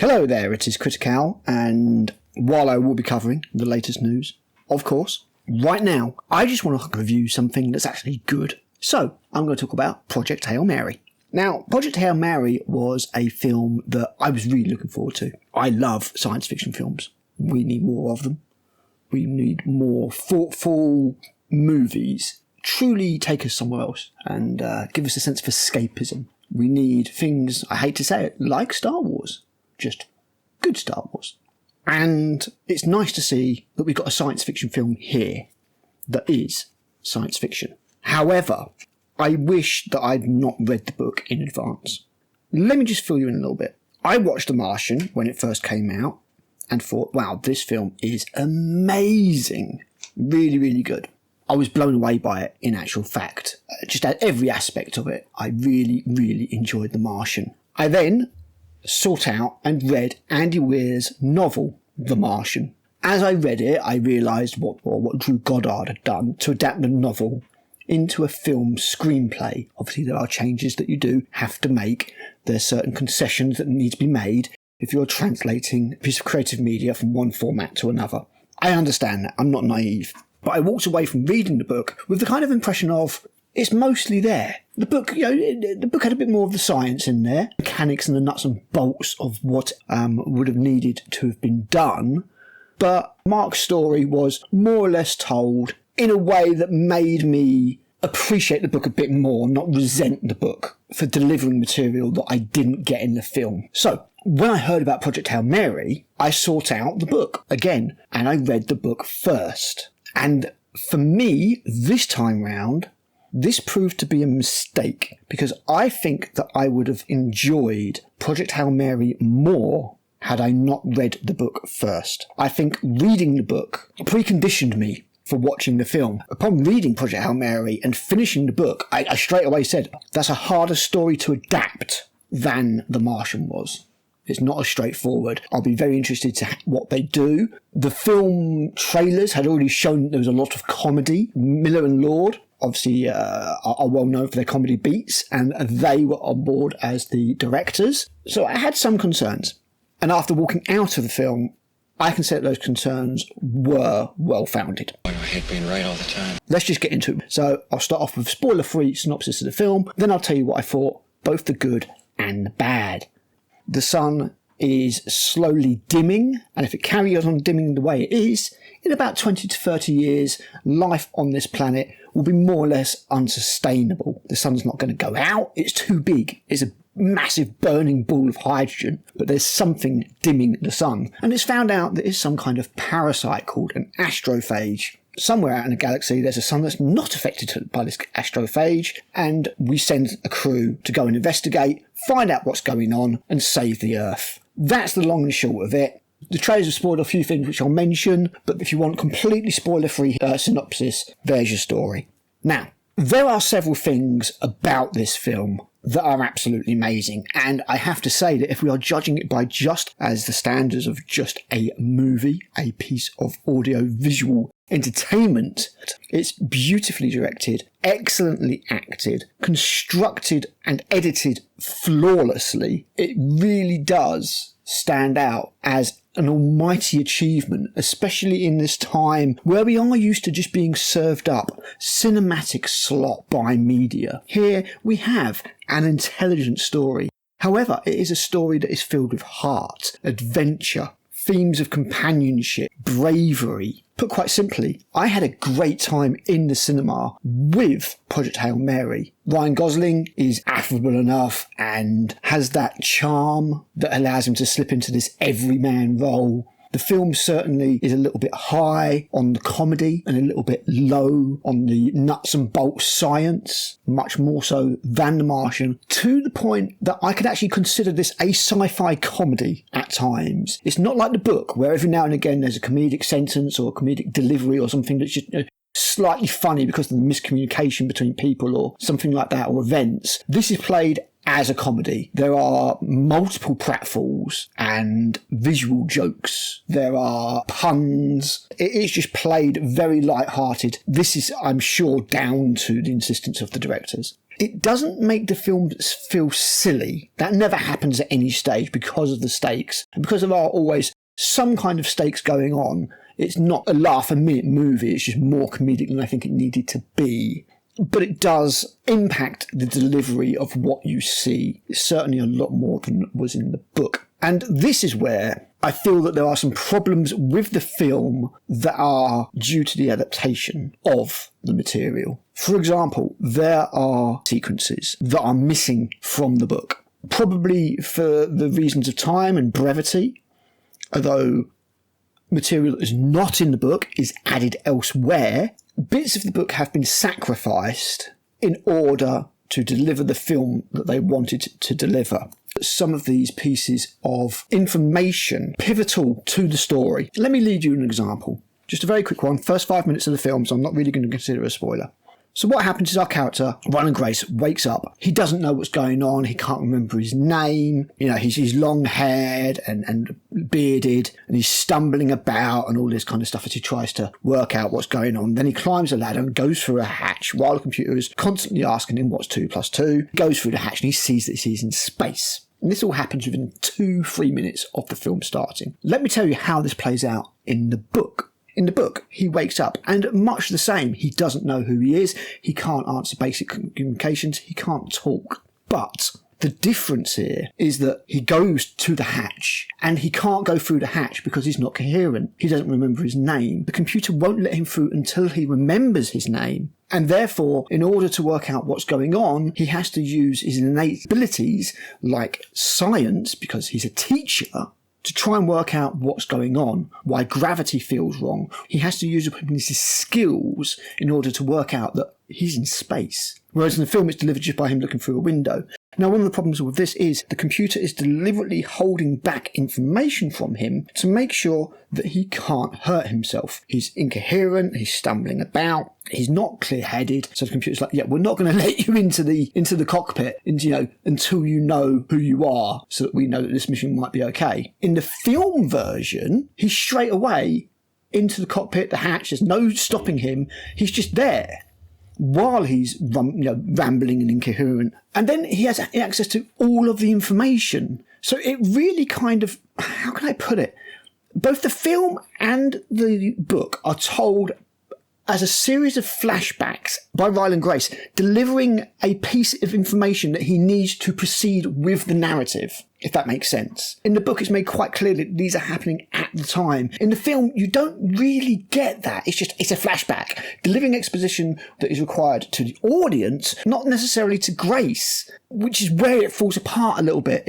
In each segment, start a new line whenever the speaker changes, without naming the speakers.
Hello there, it is Critical, and while I will be covering the latest news, of course, right now, I just want to review something that's actually good. So, I'm going to talk about Project Hail Mary. Now, Project Hail Mary was a film that I was really looking forward to. I love science fiction films. We need more of them. We need more thoughtful movies. Truly take us somewhere else and give us a sense of escapism. We need things, I hate to say it, like Star Wars. Just good Star Wars. And it's nice to see that we've got a science fiction film here that is science fiction. However, I wish that I'd not read the book in advance. Let me just fill you in a little bit. I watched The Martian when it first came out and thought, wow, this film is amazing. Really, really good. I was blown away by it in actual fact. Just at every aspect of it, I really, really enjoyed The Martian. I then sought out and read Andy Weir's novel, The Martian. As I read it, I realised what Drew Goddard had done to adapt the novel into a film screenplay. Obviously, there are changes that you do have to make. There's certain concessions that need to be made if you're translating a piece of creative media from one format to another. I understand that. I'm not naive. But I walked away from reading the book with the kind of impression of, it's mostly there. The book, the book had a bit more of the science in there, mechanics and the nuts and bolts of what would have needed to have been done. But Mark's story was more or less told in a way that made me appreciate the book a bit more, not resent the book for delivering material that I didn't get in the film. So, when I heard about Project Hail Mary, I sought out the book again, and I read the book first. And for me, this time round, this proved to be a mistake, because I think that I would have enjoyed Project Hail Mary more had I not read the book first. I think reading the book preconditioned me for watching the film. Upon reading Project Hail Mary and finishing the book, I straight away said, that's a harder story to adapt than The Martian was. It's not as straightforward. I'll be very interested to what they do. The film trailers had already shown there was a lot of comedy. Miller and Lord, obviously, are well known for their comedy beats, and they were on board as the directors. So I had some concerns. And after walking out of the film, I can say that those concerns were well-founded.
I hate being right all the time.
Let's just get into it. So I'll start off with a spoiler-free synopsis of the film. Then I'll tell you what I thought, both the good and the bad. The sun is slowly dimming, and if it carries on dimming the way it is, in about 20 to 30 years, life on this planet will be more or less unsustainable. The sun's not going to go out, it's too big. It's a massive burning ball of hydrogen, but there's something dimming the sun. And it's found out that it's some kind of parasite called an astrophage. Somewhere out in the galaxy, there's a sun that's not affected by this astrophage, and we send a crew to go and investigate, find out what's going on, and save the Earth. That's the long and short of it. The trailers have spoiled a few things which I'll mention, but if you want completely spoiler-free synopsis, there's your story. Now, there are several things about this film that are absolutely amazing, and I have to say that if we are judging it by just as the standards of just a movie, a piece of audio-visual entertainment, it's beautifully directed, excellently acted, constructed and edited flawlessly. It really does stand out as an almighty achievement, especially in this time where we are used to just being served up cinematic slop by media. Here we have an intelligent story. However, it is a story that is filled with heart, adventure, themes of companionship, bravery. Put quite simply, I had a great time in the cinema with Project Hail Mary. Ryan Gosling is affable enough and has that charm that allows him to slip into this everyman role. The film certainly is a little bit high on the comedy and a little bit low on the nuts and bolts science, much more so than The Martian, to the point that I could actually consider this a sci-fi comedy at times. It's not like the book, where every now and again there's a comedic sentence or a comedic delivery or something that's just slightly funny because of the miscommunication between people or something like that, or events. This is played as a comedy. There are multiple pratfalls and visual jokes. There are puns. It is just played very light-hearted. This is, I'm sure, down to the insistence of the directors. it doesn't make the film feel silly. That never happens at any stage because of the stakes. And because there are always some kind of stakes going on, it's not a laugh-a-minute movie. It's just more comedic than I think it needed to be. But it does impact the delivery of what you see. It's certainly a lot more than was in the book. And this is where I feel that there are some problems with the film that are due to the adaptation of the material. For example, there are sequences that are missing from the book, probably for the reasons of time and brevity, although material that is not in the book is added elsewhere. Bits of the book have been sacrificed in order to deliver the film that they wanted to deliver. Some of these pieces of information pivotal to the story. Let me lead you an example. Just a very quick one. First 5 minutes of the film, so I'm not really going to consider it a spoiler. So what happens is our character, Ryan Grace, wakes up. He doesn't know what's going on. He can't remember his name. You know, he's long-haired and bearded, and he's stumbling about and all this kind of stuff as he tries to work out what's going on. Then he climbs a ladder and goes through a hatch while the computer is constantly asking him what's 2 + 2. He goes through the hatch and he sees that he's in space. And this all happens within 2-3 minutes of the film starting. Let me tell you how this plays out in the book. In the book, he wakes up and much the same. He doesn't know who he is. He can't answer basic communications. He can't talk. But the difference here is that he goes to the hatch and he can't go through the hatch because he's not coherent. He doesn't remember his name. The computer won't let him through until he remembers his name. And therefore, in order to work out what's going on, he has to use his innate abilities like science, because he's a teacher, to try and work out what's going on, why gravity feels wrong. He has to use his skills in order to work out that he's in space. Whereas in the film, it's delivered just by him looking through a window. Now, one of the problems with this is the computer is deliberately holding back information from him to make sure that he can't hurt himself. He's incoherent, he's stumbling about, he's not clear-headed. So the computer's like, yeah, we're not going to let you into the cockpit until you know who you are, so that we know that this mission might be okay. In the film version, he's straight away into the cockpit, the hatch, there's no stopping him, he's just there while he's rambling and incoherent. And then he has access to all of the information. So it really kind of, how can I put it? Both the film and the book are told as a series of flashbacks by Ryland Grace, delivering a piece of information that he needs to proceed with the narrative, if that makes sense. In the book, it's made quite clear that these are happening at the time. In the film, you don't really get that. It's a flashback, delivering exposition that is required to the audience, not necessarily to Grace, which is where it falls apart a little bit.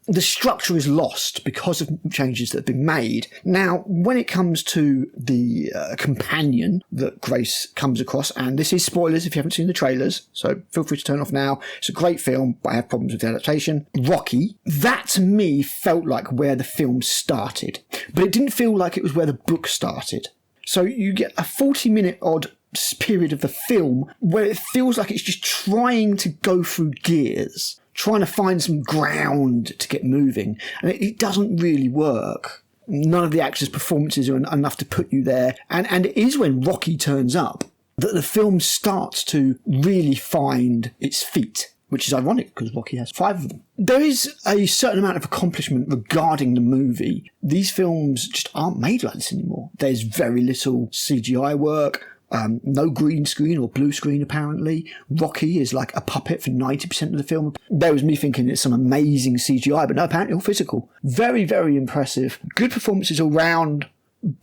The structure is lost because of changes that have been made. Now, when it comes to the companion that Grace comes across, and this is spoilers if you haven't seen the trailers, so feel free to turn off now. It's a great film, but I have problems with the adaptation. Rocky, that to me felt like where the film started, but it didn't feel like it was where the book started. So you get a 40-minute odd period of the film where it feels like it's just trying to go through gears, trying to find some ground to get moving, and it doesn't really work. None of the actors' performances are enough to put you there, and it is when Rocky turns up that the film starts to really find its feet, which is ironic because Rocky has 5 of them. There is a certain amount of accomplishment regarding the movie. These films just aren't made like this anymore. There's very little CGI work. No green screen or blue screen, apparently. Rocky is like a puppet for 90% of the film. There was me thinking it's some amazing CGI, but no, apparently all physical. Very, very impressive. Good performances all round,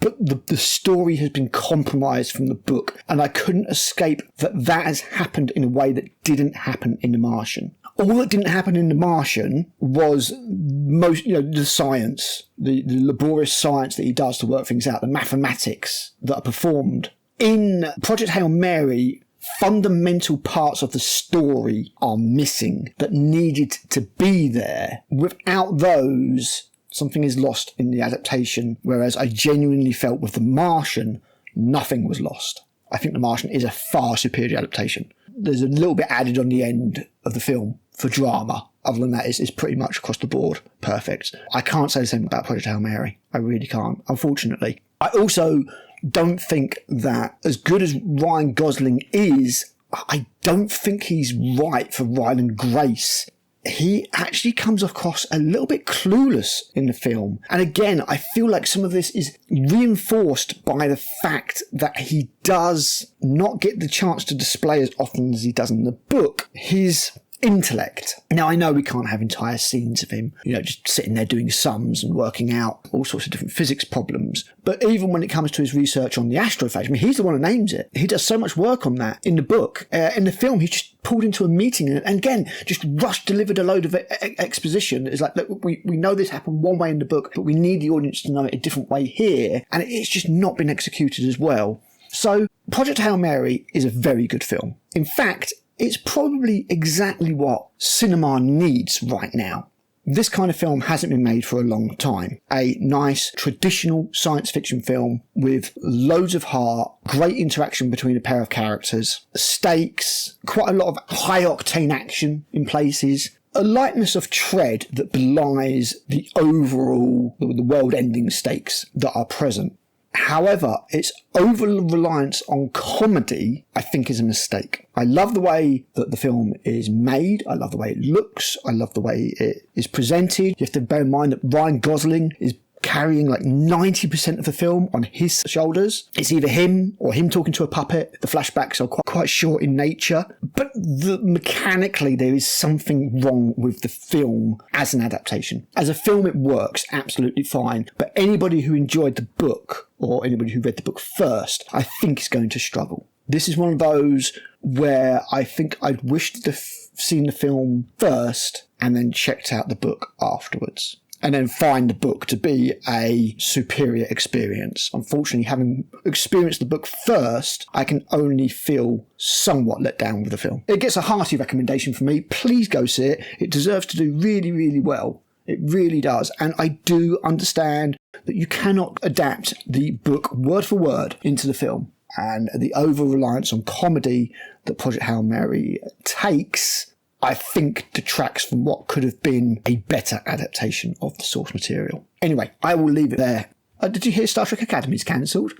but the story has been compromised from the book, and I couldn't escape that has happened in a way that didn't happen in The Martian. All that didn't happen in The Martian was the science, the laborious science that he does to work things out, the mathematics that are performed. In Project Hail Mary, fundamental parts of the story are missing that needed to be there. Without those, something is lost in the adaptation, whereas I genuinely felt with The Martian, nothing was lost. I think The Martian is a far superior adaptation. There's a little bit added on the end of the film for drama. Other than that, it's pretty much across the board perfect. I can't say the same about Project Hail Mary. I really can't, unfortunately. I also don't think that, as good as Ryan Gosling is, I don't think he's right for Ryland Grace. He actually comes across a little bit clueless in the film. And again, I feel like some of this is reinforced by the fact that he does not get the chance to display as often as he does in the book his intellect. Now, I know we can't have entire scenes of him, just sitting there doing sums and working out all sorts of different physics problems. But even when it comes to his research on the astrophage, I mean, he's the one who names it. He does so much work on that in the book. In the film, he's just pulled into a meeting and again, just delivered a load of exposition. It's like, look, we know this happened one way in the book, but we need the audience to know it a different way here. And it's just not been executed as well. So Project Hail Mary is a very good film. In fact, it's probably exactly what cinema needs right now. This kind of film hasn't been made for a long time. A nice, traditional science fiction film with loads of heart, great interaction between a pair of characters, stakes, quite a lot of high-octane action in places, a lightness of tread that belies the overall, the world-ending stakes that are present. However, its over-reliance on comedy, I think, is a mistake. I love the way that the film is made. I love the way it looks. I love the way it is presented. You have to bear in mind that Ryan Gosling is carrying like 90% of the film on his shoulders. It's either him or him talking to a puppet. The flashbacks are quite short in nature. But mechanically, there is something wrong with the film as an adaptation. As a film, it works absolutely fine. But anybody who enjoyed the book, or anybody who read the book first, I think is going to struggle. This is one of those where I think I'd wished to have seen the film first and then checked out the book afterwards. And then find the book to be a superior experience. Unfortunately, having experienced the book first, I can only feel somewhat let down with the film. It gets a hearty recommendation from me. Please go see it. It deserves to do really, really well. It really does. And I do understand that you cannot adapt the book word for word into the film. And the over-reliance on comedy that Project Hail Mary takes, I think, detracts from what could have been a better adaptation of the source material. Anyway, I will leave it there. Did you hear Star Trek Academy's cancelled?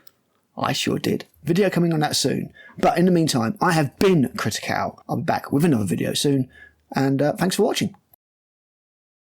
I sure did. Video coming on that soon. But in the meantime, I have been Critical. I'll be back with another video soon. And thanks for watching.